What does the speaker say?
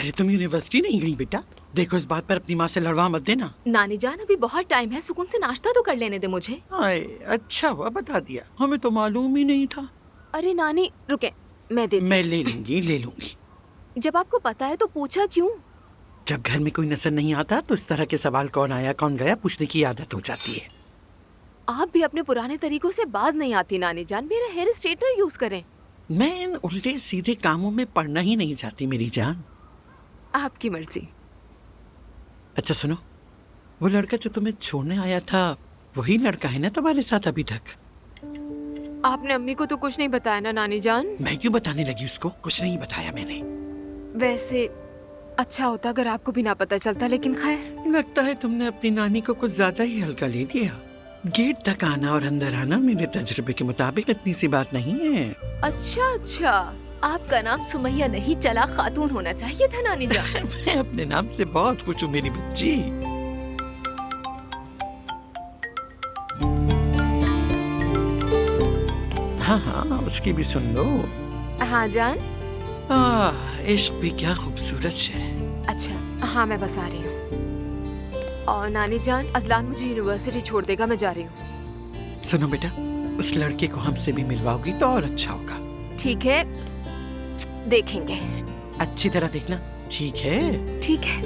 अरे तुम यूनिवर्सिटी नहीं गई बेटा? देखो इस बात पर अपनी माँ से लड़वा मत देना। नानी जान अभी बहुत टाइम है, सुकून से नाश्ता तो कर लेने दे मुझे। आए, अच्छा हुआ बता दिया, हमें तो मालूम ही नहीं था। अरे नानी रुके, मैं देती मैं हूँ। ले लूंगी। जब आपको पता है तो पूछा क्यों? जब घर में कोई नजर नहीं आता तो इस तरह के सवाल कौन आया कौन गया पूछने की आदत हो जाती है। आप भी अपने पुराने तरीकों से बाज नहीं आती नानी जान। मेरा हेयर स्ट्रेटनर यूज करें। मैं इन उल्टे सीधे कामों में पड़ना ही नहीं चाहती मेरी जान। आपकी मर्जी। अच्छा सुनो, वो लड़का जो तुम्हें छोड़ने आया था वही लड़का है ना तुम्हारे साथ अभी तक? आपने अम्मी को तो कुछ नहीं बताया ना नानी जान? मैं क्यों बताने लगी उसको? कुछ नहीं बताया मैंने। वैसे अच्छा होता अगर आपको भी ना पता चलता, लेकिन खैर। लगता है तुमने अपनी नानी को कुछ ज्यादा ही हल्का ले लिया। गेट तक आना और अंदर आना मेरे तजुर्बे के मुताबिक इतनी सी बात नहीं है। अच्छा, आपका नाम सुमैया नहीं चला खातून होना चाहिए था नानी जान। मैं अपने नाम से बहुत खुश हूँ मेरी बच्ची। हाँ, उसकी भी सुन लो। हाँ जान। इश्क भी क्या खूबसूरत है। अच्छा हाँ, मैं बस आ रही हूँ। और नानी जान, अजलान मुझे यूनिवर्सिटी छोड़ देगा, मैं जा रही हूँ। सुनो बेटा, उस लड़के को हमसे भी मिलवाओगी तो और अच्छा होगा। ठीक है, देखेंगे। अच्छी तरह देखना, ठीक है? ठीक है।